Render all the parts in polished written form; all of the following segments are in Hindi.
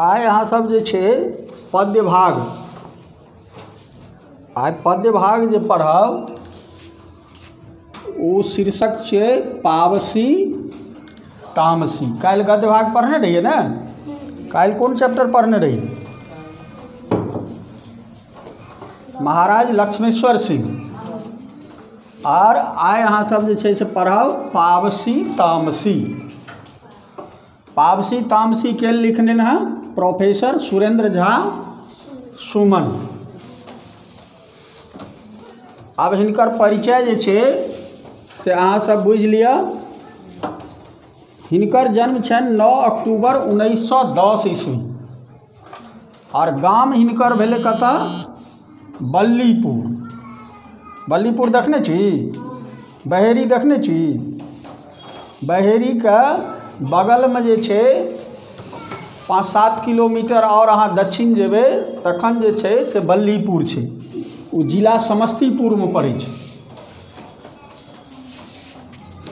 आइ अहाँ सब जे छै पद्य भाग आइ पद्य भाग जे पढ़ब ओ शीर्षक छै पावसी तामसी। काल्हि गद्य भाग पढ़ने रहिए ने? काल्हि कौन चैप्टर पढ़ने रहिए? महाराज लक्ष्मेश्वर सिंह। और आइ अहाँ सब जे छै से पढ़ब पावसी तामसी। पावसी तामसी के लिखने हैं प्रोफेसर सुरेंद्र झा सुमन। अब हिनकर परिचय जे छै से अहाँ सब बुझ लिअ। हिनकर जन्म छनि 9 अक्टूबर 1910 ईस्वी और गाम हिनकर भेलै कतऽ? बल्लीपुर। बल्लीपुर देखने छी? बहेरी देखने छी? बहेरी का बगल में जे छै 5-7 किलोमीटर और अहाँ दक्षिण जेबै तखन जे छै से बल्लीपुर छै। ओ जिला समस्तीपुर में पड़ै छै।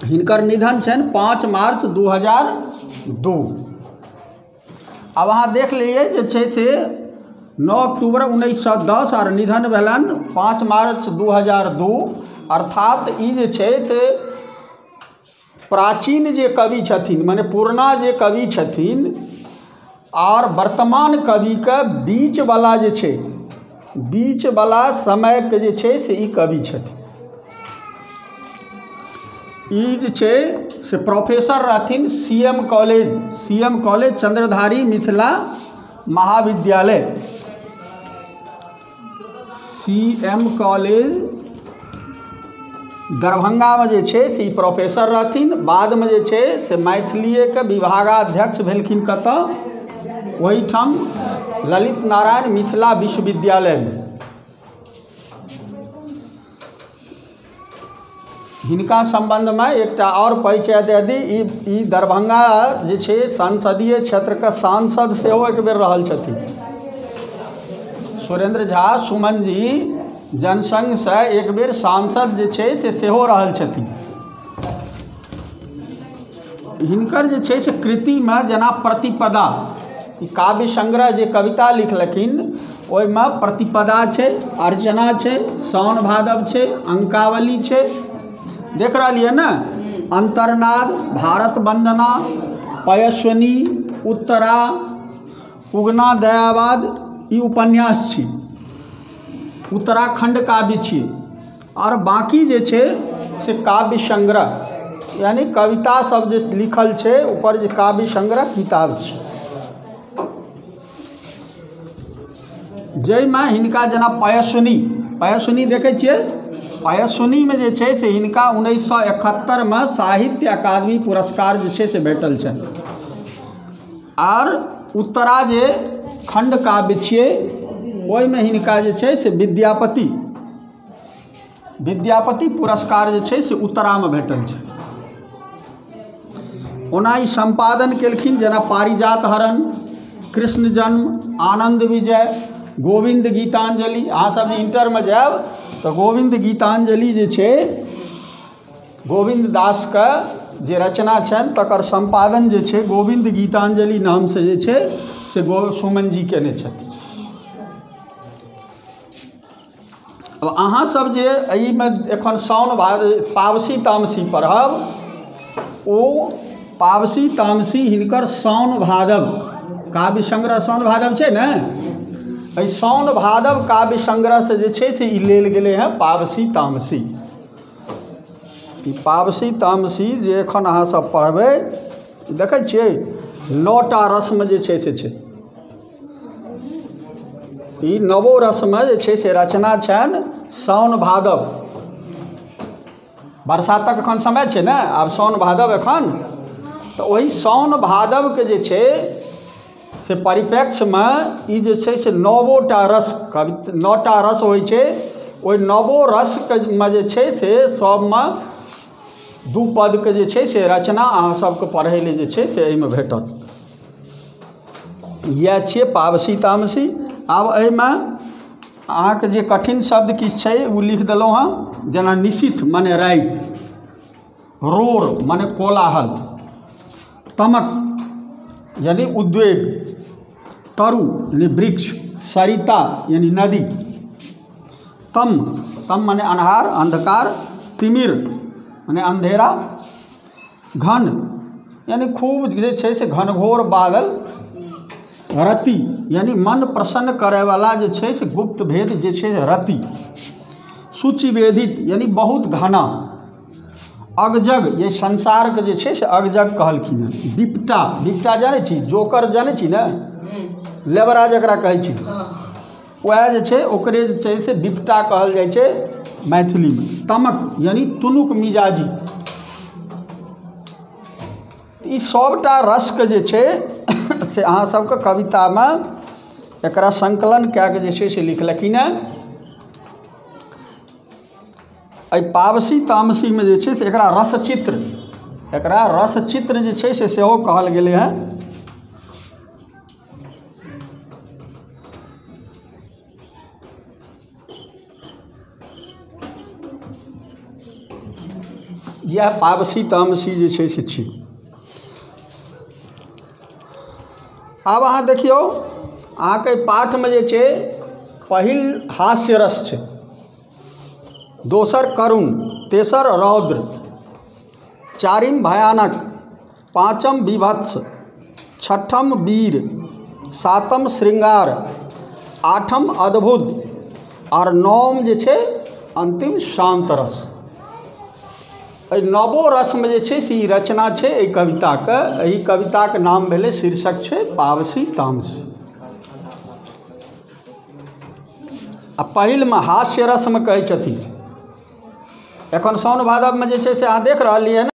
हिनकर निधन छनि 5 मार्च 2002। अब अहाँ देख लिये जे छै से 9 अक्टूबर 1910 और निधन भेलन 5 मार्च 2002। अर्थात ई जे छै से प्राचीन जे कवि छथिन माने पुरना जे कवि छथिन और वर्तमान कवि के बीच वाला जे छै बीच वाला समय के जे छै से ई कवि छथिन। ई जे छै से प्रोफेसर रहथिन सीएम कॉलेज चंद्रधारी मिथिला महाविद्यालय। सीएम कॉलेज दरभंगा में जे छै से प्रोफेसर रहथिन। बाद में जे छै से मैथिलीए के विभागाध्यक्ष भेलखिन कतऽ? ओहिठाम ललित नारायण मिथिला विश्वविद्यालय में। हिनका संबंध में एकटा और परिचय दे दी। ई दरभंगा जे छै संसदीय क्षेत्र के सांसद सेहो एक बेर रहल छथिन। सुरेंद्र झा सुमन जी जनसंघ से एक बेर सांसद जे छै से सेहो रहल छथिन। हिनकर जे छै से कृति में जेना प्रतिपदा, ई काव्य संग्रह जे कविता लिखलखिन ओहिमे प्रतिपदा छै, अर्चना छै, साउन भादव छै, अंकावली छै। देख रहिए ना? अंतरनाद, भारत वंदना, पयस्विनी, उत्तरा, उगना दयावाद ई उपन्यास छी। उत्तराखंड काव्य छी। और बाकी जे छै से काव्य संग्रह यानी कविता सब जे लिखल छै ऊपर जे काव्य संग्रह किताब छै। जाहिमे हिनका जेना पयस्विनी देखै छियै? पयस्विनी में जे छै से हिनका 1971 में साहित्य अकादमी पुरस्कार जे छै से भेटल छनि। और उत्तरा जे खंड काव्य छियै ओहिमे हिनका जे छै से विद्यापति पुरस्कार जे छै से उत्तरा में भेटल छै। ओना ई संपादन केलखिन जेना पारिजात हरण, कृष्ण जन्म, आनंद विजय, गोविंद गीतांजलि। अहाँ सब इंटर में जायब तो गोविंद गीतांजलि जे छै गोविंद दास के जे रचना छनि तकर संपादन जे छै गोविंद गीतांजलि नाम से जे छै से सुमन जी केने छथिन। अब अहाँ सब जे एहि में एखन साउन पावसी तामसी पढ़ब ओ पावसी तामसी हिनकर साउन भादव काव्य संग्रह साउन भादव छै ने? एहि साउन भादव काव्य संग्रह से जे छै से ई लेल गेलै हैं पावसी तामसी। ई पावसी तामसी जे एखन अहाँ सब पढ़बै देखै छियै 9टा रस में जे छै से छै। ई 9 रस में जे छै से रचना छनि साउन भादव। बरसातक एखन समय छै ने? आब साउन भादव एखन तो वही साउन भादव के जे छै से परिप्रेक्ष्य में ई जे छै से 9टा रस 9टा रस होइ छै। ओहि 9 रस के में जे छै से सब में 2 पद के जे छै से रचना अहाँ सबके पढ़ै ले जे छै से एहिमे भेटत। इएह छियै पावसी तामसी। आब एहिमे अहाँके जे कठिन शब्द किछु छै ओ लिख देलहुँ हँ। जेना निशिथ माने राति, रोर माने कोलाहल, तमक यानी उद्वेग, तरु यानी वृक्ष, सरिता यानी नदी, तम तम माने अन्हार अंधकार, तिमिर माने अंधेरा, घन यानी खूब जे छै से घनघोर बादल, रति यानी मन प्रसन्न करे वाला जे छै से गुप्त भेद जे छै से रति, सूचिवेदित यानी बहुत घना, अगजग ये संसार के जे छै से अगजग कहलखिन हँ। बिपटा, बिपटा जानै छी, जोकर जानै छी ने, लेबरा जकरा कहै छी, वएह जे छै ओकरे जे छै से बिपटा कहल जाइ छै मैथिलीमे। तमक यानी तुनुक मिजाजी। ई सबटा रसके जे छै से अहाँ सबके कवितामे एकरा संकलन कए कऽ जे छै से लिखलखिन हँ। एहि पावसी तामसीमे जे छै से एकरा रसचित्र जे छै से सेहो कहल गेलै हँ। यह पावसी तामसी जे छै से छी। आब अहाँ देखियौ, अहाँके पाठमे जे छै पहिल हास्य रस छै, दोसर करुण, तेसर रौद्र, चारिम भयानक, पाँचम बीभत्स, छठम वीर, सातम श्रृंगार, आठम अद्भुत और नौम जे छै अंतिम शांत रस। एहि नवो रसमे जे छै से ई रचना छै एहि कविताके। एहि कविताके नाम भेलै, शीर्षक छै पावसी तामसी। आ पहिलमे हास्य रसमे कहै छथिन। एखन साउन भादवमे जे छै से अहाँ देख रहलियै हँ।